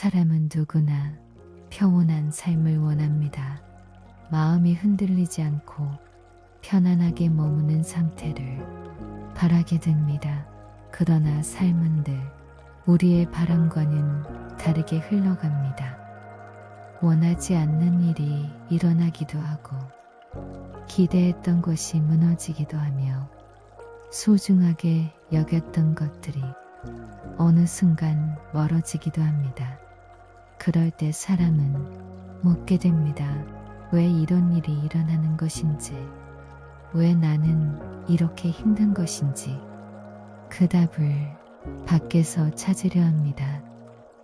사람은 누구나 평온한 삶을 원합니다. 마음이 흔들리지 않고 편안하게 머무는 상태를 바라게 됩니다. 그러나 삶은 늘 우리의 바람과는 다르게 흘러갑니다. 원하지 않는 일이 일어나기도 하고 기대했던 것이 무너지기도 하며 소중하게 여겼던 것들이 어느 순간 멀어지기도 합니다. 그럴 때 사람은 묻게 됩니다. 왜 이런 일이 일어나는 것인지, 왜 나는 이렇게 힘든 것인지 그 답을 밖에서 찾으려 합니다.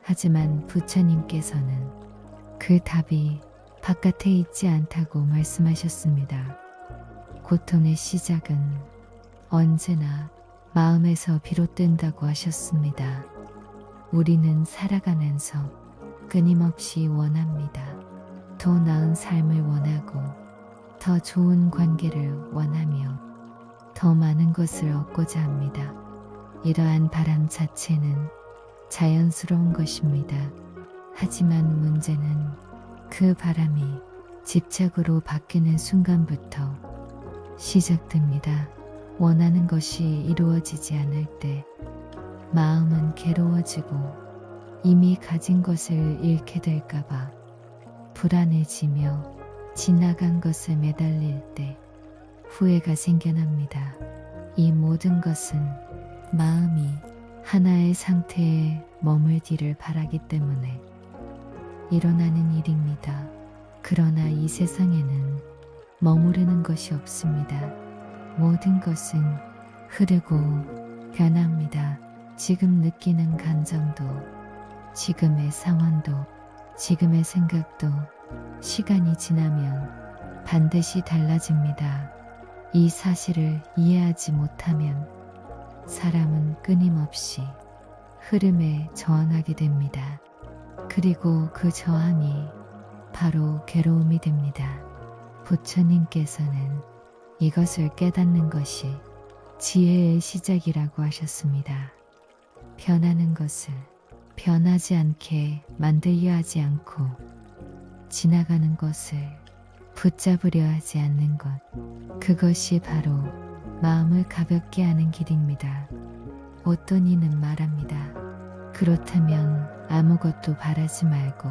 하지만 부처님께서는 그 답이 바깥에 있지 않다고 말씀하셨습니다. 고통의 시작은 언제나 마음에서 비롯된다고 하셨습니다. 우리는 살아가면서 끊임없이 원합니다. 더 나은 삶을 원하고 더 좋은 관계를 원하며 더 많은 것을 얻고자 합니다. 이러한 바람 자체는 자연스러운 것입니다. 하지만 문제는 그 바람이 집착으로 바뀌는 순간부터 시작됩니다. 원하는 것이 이루어지지 않을 때 마음은 괴로워지고 이미 가진 것을 잃게 될까봐 불안해지며 지나간 것에 매달릴 때 후회가 생겨납니다. 이 모든 것은 마음이 하나의 상태에 머물기를 바라기 때문에 일어나는 일입니다. 그러나 이 세상에는 머무르는 것이 없습니다. 모든 것은 흐르고 변합니다. 지금 느끼는 감정도, 지금의 상황도, 지금의 생각도 시간이 지나면 반드시 달라집니다. 이 사실을 이해하지 못하면 사람은 끊임없이 흐름에 저항하게 됩니다. 그리고 그 저항이 바로 괴로움이 됩니다. 부처님께서는 이것을 깨닫는 것이 지혜의 시작이라고 하셨습니다. 변하는 것을 변하지 않게 만들려 하지 않고 지나가는 것을 붙잡으려 하지 않는 것, 그것이 바로 마음을 가볍게 하는 길입니다. 어떤 이는 말합니다. 그렇다면 아무것도 바라지 말고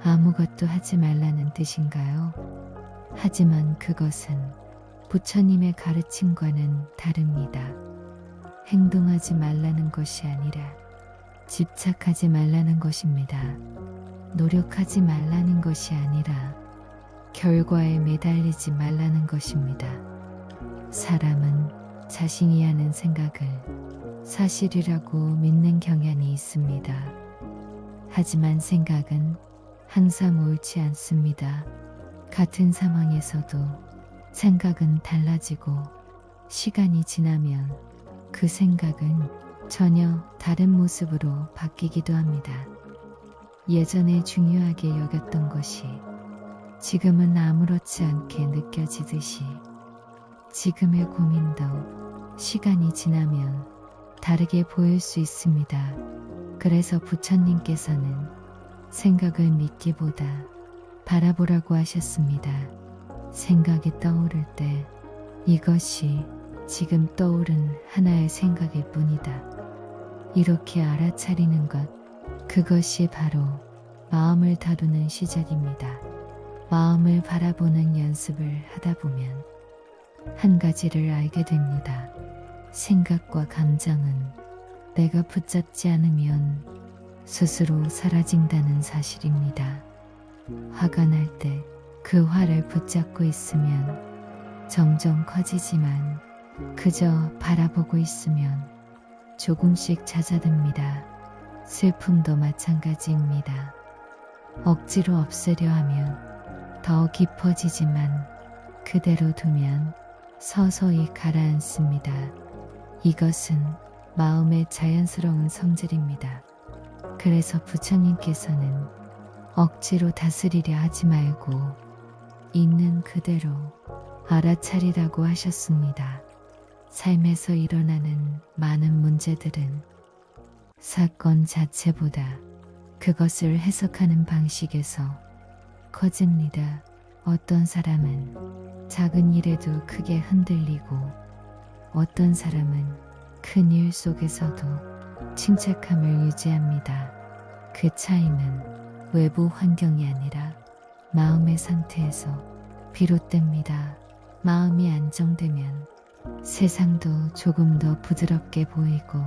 아무것도 하지 말라는 뜻인가요? 하지만 그것은 부처님의 가르침과는 다릅니다. 행동하지 말라는 것이 아니라 집착하지 말라는 것입니다. 노력하지 말라는 것이 아니라 결과에 매달리지 말라는 것입니다. 사람은 자신이 하는 생각을 사실이라고 믿는 경향이 있습니다. 하지만 생각은 항상 옳지 않습니다. 같은 상황에서도 생각은 달라지고 시간이 지나면 그 생각은 전혀 다른 모습으로 바뀌기도 합니다. 예전에 중요하게 여겼던 것이 지금은 아무렇지 않게 느껴지듯이 지금의 고민도 시간이 지나면 다르게 보일 수 있습니다. 그래서 부처님께서는 생각을 믿기보다 바라보라고 하셨습니다. 생각이 떠오를 때 이것이 지금 떠오른 하나의 생각일 뿐이다. 이렇게 알아차리는 것, 그것이 바로 마음을 다루는 시작입니다. 마음을 바라보는 연습을 하다 보면 한 가지를 알게 됩니다. 생각과 감정은 내가 붙잡지 않으면 스스로 사라진다는 사실입니다. 화가 날 때 그 화를 붙잡고 있으면 점점 커지지만 그저 바라보고 있으면 조금씩 잦아듭니다. 슬픔도 마찬가지입니다. 억지로 없애려 하면 더 깊어지지만 그대로 두면 서서히 가라앉습니다. 이것은 마음의 자연스러운 성질입니다. 그래서 부처님께서는 억지로 다스리려 하지 말고 있는 그대로 알아차리라고 하셨습니다. 삶에서 일어나는 많은 문제들은 사건 자체보다 그것을 해석하는 방식에서 커집니다. 어떤 사람은 작은 일에도 크게 흔들리고 어떤 사람은 큰 일 속에서도 침착함을 유지합니다. 그 차이는 외부 환경이 아니라 마음의 상태에서 비롯됩니다. 마음이 안정되면 세상도 조금 더 부드럽게 보이고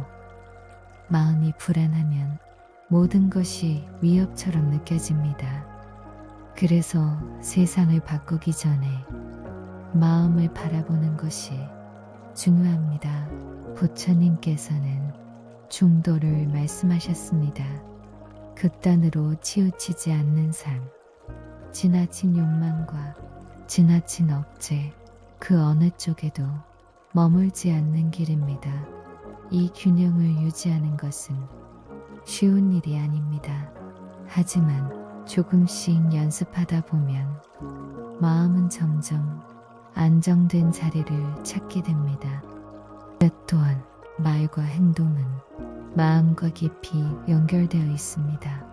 마음이 불안하면 모든 것이 위협처럼 느껴집니다. 그래서 세상을 바꾸기 전에 마음을 바라보는 것이 중요합니다. 부처님께서는 중도를 말씀하셨습니다. 극단으로 치우치지 않는 삶, 지나친 욕망과 지나친 억제, 그 어느 쪽에도 머물지 않는 길입니다. 이 균형을 유지하는 것은 쉬운 일이 아닙니다. 하지만 조금씩 연습하다 보면 마음은 점점 안정된 자리를 찾게 됩니다. 또한 말과 행동은 마음과 깊이 연결되어 있습니다.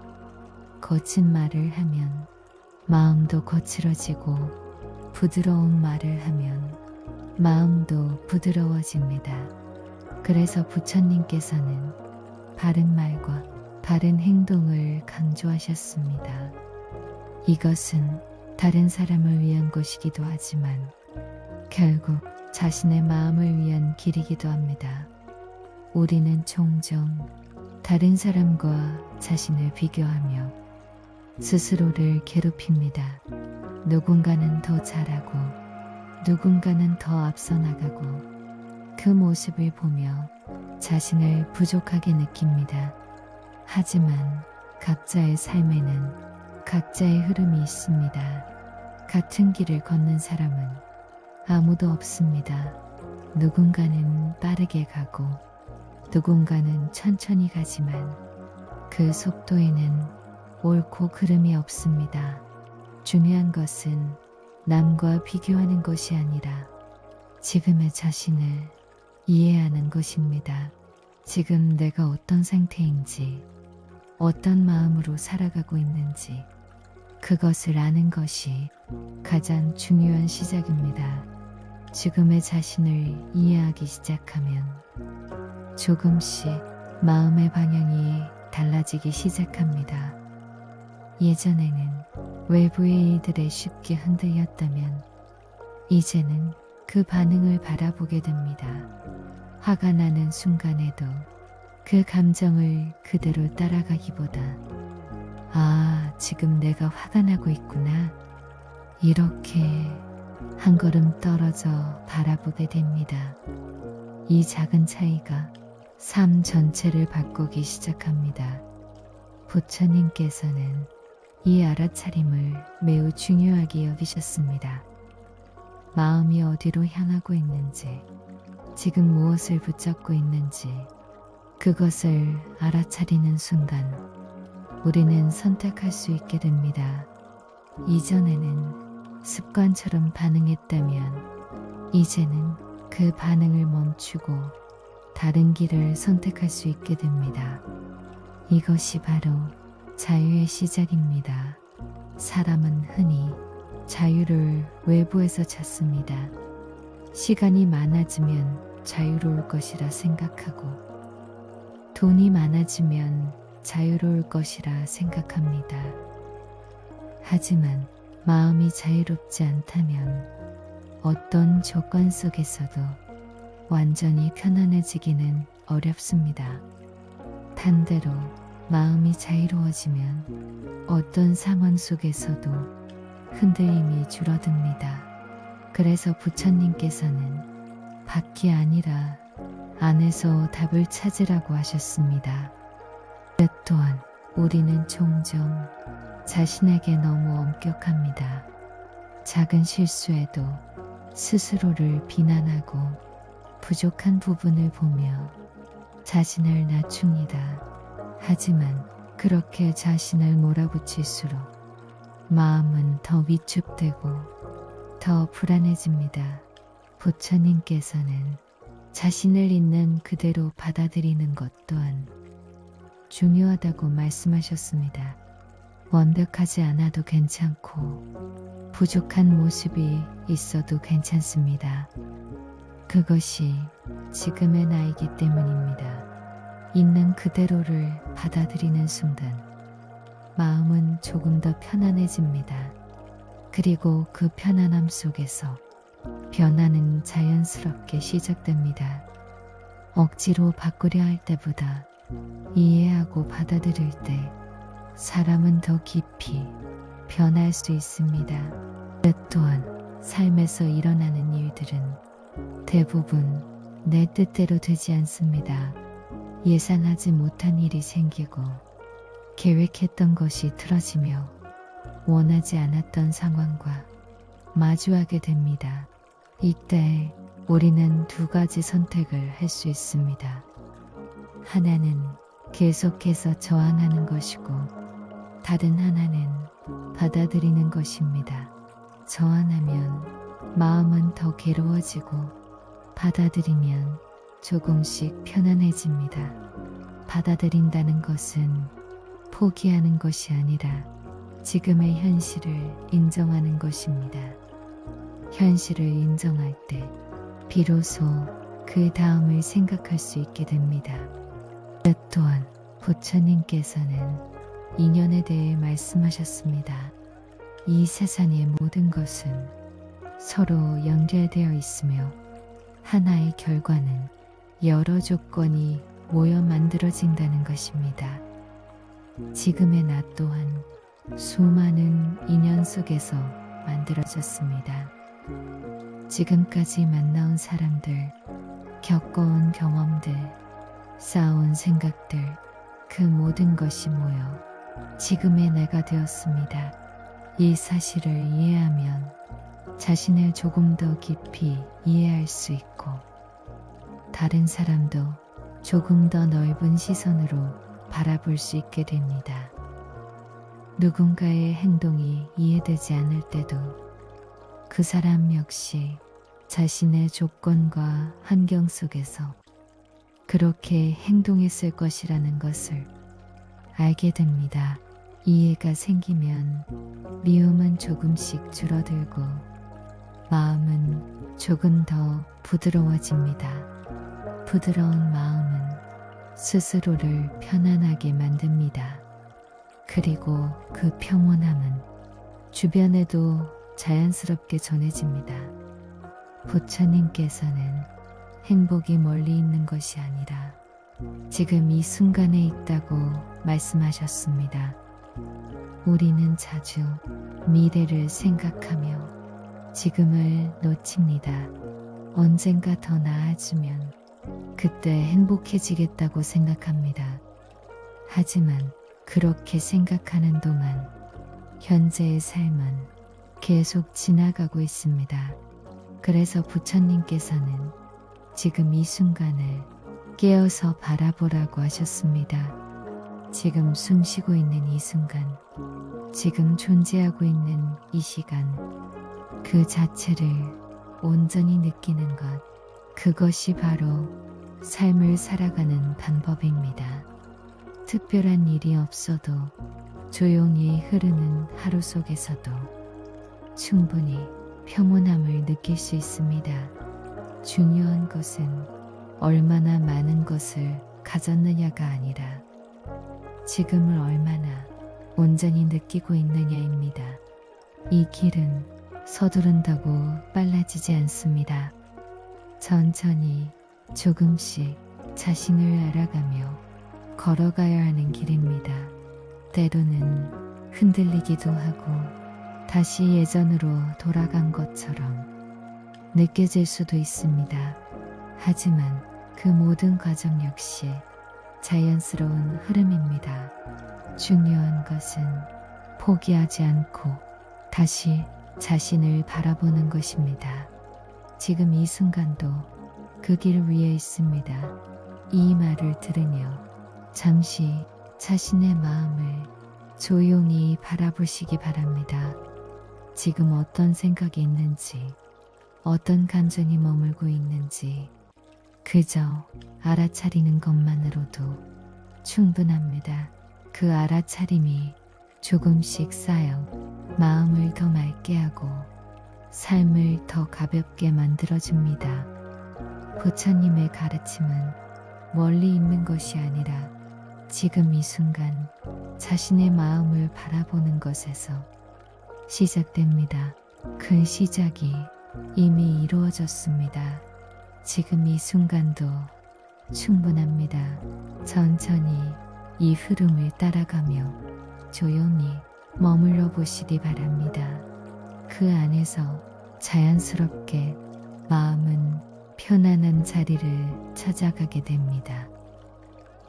거친 말을 하면 마음도 거칠어지고 부드러운 말을 하면 마음도 부드러워집니다. 그래서 부처님께서는 바른 말과 바른 행동을 강조하셨습니다. 이것은 다른 사람을 위한 것이기도 하지만 결국 자신의 마음을 위한 길이기도 합니다. 우리는 종종 다른 사람과 자신을 비교하며 스스로를 괴롭힙니다. 누군가는 더 잘하고 누군가는 더 앞서 나가고 그 모습을 보며 자신을 부족하게 느낍니다. 하지만 각자의 삶에는 각자의 흐름이 있습니다. 같은 길을 걷는 사람은 아무도 없습니다. 누군가는 빠르게 가고 누군가는 천천히 가지만 그 속도에는 옳고 그름이 없습니다. 중요한 것은 남과 비교하는 것이 아니라 지금의 자신을 이해하는 것입니다. 지금 내가 어떤 상태인지, 어떤 마음으로 살아가고 있는지, 그것을 아는 것이 가장 중요한 시작입니다. 지금의 자신을 이해하기 시작하면 조금씩 마음의 방향이 달라지기 시작합니다. 예전에는 외부의 일들에 쉽게 흔들렸다면 이제는 그 반응을 바라보게 됩니다. 화가 나는 순간에도 그 감정을 그대로 따라가기보다 아, 지금 내가 화가 나고 있구나. 이렇게 한 걸음 떨어져 바라보게 됩니다. 이 작은 차이가 삶 전체를 바꾸기 시작합니다. 부처님께서는 이 알아차림을 매우 중요하게 여기셨습니다. 마음이 어디로 향하고 있는지, 지금 무엇을 붙잡고 있는지, 그것을 알아차리는 순간 우리는 선택할 수 있게 됩니다. 이전에는 습관처럼 반응했다면 이제는 그 반응을 멈추고 다른 길을 선택할 수 있게 됩니다. 이것이 바로 자유의 시작입니다. 사람은 흔히 자유를 외부에서 찾습니다. 시간이 많아지면 자유로울 것이라 생각하고 돈이 많아지면 자유로울 것이라 생각합니다. 하지만 마음이 자유롭지 않다면 어떤 조건 속에서도 완전히 편안해지기는 어렵습니다. 반대로 마음이 자유로워지면 어떤 상황 속에서도 흔들림이 줄어듭니다. 그래서 부처님께서는 밖이 아니라 안에서 답을 찾으라고 하셨습니다. 또한 우리는 종종 자신에게 너무 엄격합니다. 작은 실수에도 스스로를 비난하고 부족한 부분을 보며 자신을 낮춥니다. 하지만 그렇게 자신을 몰아붙일수록 마음은 더 위축되고 더 불안해집니다. 부처님께서는 자신을 있는 그대로 받아들이는 것 또한 중요하다고 말씀하셨습니다. 완벽하지 않아도 괜찮고 부족한 모습이 있어도 괜찮습니다. 그것이 지금의 나이기 때문입니다. 있는 그대로를 받아들이는 순간 마음은 조금 더 편안해집니다. 그리고 그 편안함 속에서 변화는 자연스럽게 시작됩니다. 억지로 바꾸려 할 때보다 이해하고 받아들일 때 사람은 더 깊이 변할 수 있습니다. 그 또한 삶에서 일어나는 일들은 대부분 내 뜻대로 되지 않습니다. 예상하지 못한 일이 생기고 계획했던 것이 틀어지며 원하지 않았던 상황과 마주하게 됩니다. 이때 우리는 두 가지 선택을 할 수 있습니다. 하나는 계속해서 저항하는 것이고 다른 하나는 받아들이는 것입니다. 저항하면 마음은 더 괴로워지고 받아들이면 조금씩 편안해집니다. 받아들인다는 것은 포기하는 것이 아니라 지금의 현실을 인정하는 것입니다. 현실을 인정할 때 비로소 그 다음을 생각할 수 있게 됩니다. 또한 부처님께서는 인연에 대해 말씀하셨습니다. 이 세상의 모든 것은 서로 연결되어 있으며 하나의 결과는 여러 조건이 모여 만들어진다는 것입니다. 지금의 나 또한 수많은 인연 속에서 만들어졌습니다. 지금까지 만나온 사람들, 겪어온 경험들, 쌓아온 생각들, 그 모든 것이 모여 지금의 내가 되었습니다. 이 사실을 이해하면 자신을 조금 더 깊이 이해할 수 있고 다른 사람도 조금 더 넓은 시선으로 바라볼 수 있게 됩니다. 누군가의 행동이 이해되지 않을 때도 그 사람 역시 자신의 조건과 환경 속에서 그렇게 행동했을 것이라는 것을 알게 됩니다. 이해가 생기면 미움은 조금씩 줄어들고 마음은 조금 더 부드러워집니다. 부드러운 마음은 스스로를 편안하게 만듭니다. 그리고 그 평온함은 주변에도 자연스럽게 전해집니다. 부처님께서는 행복이 멀리 있는 것이 아니라 지금 이 순간에 있다고 말씀하셨습니다. 우리는 자주 미래를 생각하며 지금을 놓칩니다. 언젠가 더 나아지면 그때 행복해지겠다고 생각합니다. 하지만 그렇게 생각하는 동안 현재의 삶은 계속 지나가고 있습니다. 그래서 부처님께서는 지금 이 순간을 깨어서 바라보라고 하셨습니다. 지금 숨 쉬고 있는 이 순간, 지금 존재하고 있는 이 시간, 그 자체를 온전히 느끼는 것, 그것이 바로 삶을 살아가는 방법입니다. 특별한 일이 없어도 조용히 흐르는 하루 속에서도 충분히 평온함을 느낄 수 있습니다. 중요한 것은 얼마나 많은 것을 가졌느냐가 아니라 지금을 얼마나 온전히 느끼고 있느냐입니다. 이 길은 서두른다고 빨라지지 않습니다. 천천히 조금씩 자신을 알아가며 걸어가야 하는 길입니다. 때로는 흔들리기도 하고 다시 예전으로 돌아간 것처럼 느껴질 수도 있습니다. 하지만 그 모든 과정 역시 자연스러운 흐름입니다. 중요한 것은 포기하지 않고 다시 자신을 바라보는 것입니다. 지금 이 순간도 그 길 위에 있습니다. 이 말을 들으며 잠시 자신의 마음을 조용히 바라보시기 바랍니다. 지금 어떤 생각이 있는지, 어떤 감정이 머물고 있는지 그저 알아차리는 것만으로도 충분합니다. 그 알아차림이 조금씩 쌓여 마음을 더 맑게 하고 삶을 더 가볍게 만들어줍니다. 부처님의 가르침은 멀리 있는 것이 아니라 지금 이 순간 자신의 마음을 바라보는 것에서 시작됩니다. 그 시작이 이미 이루어졌습니다. 지금 이 순간도 충분합니다. 천천히 이 흐름을 따라가며 조용히 머물러 보시기 바랍니다. 그 안에서 자연스럽게 마음은 편안한 자리를 찾아가게 됩니다.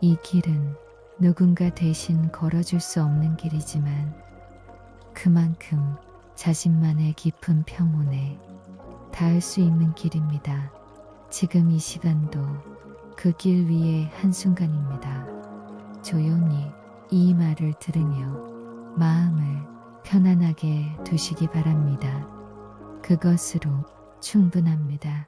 이 길은 누군가 대신 걸어줄 수 없는 길이지만 그만큼 자신만의 깊은 평온에 닿을 수 있는 길입니다. 지금 이 시간도 그 길 위의 한순간입니다. 조용히 이 말을 들으며 마음을 편안하게 두시기 바랍니다. 그것으로 충분합니다.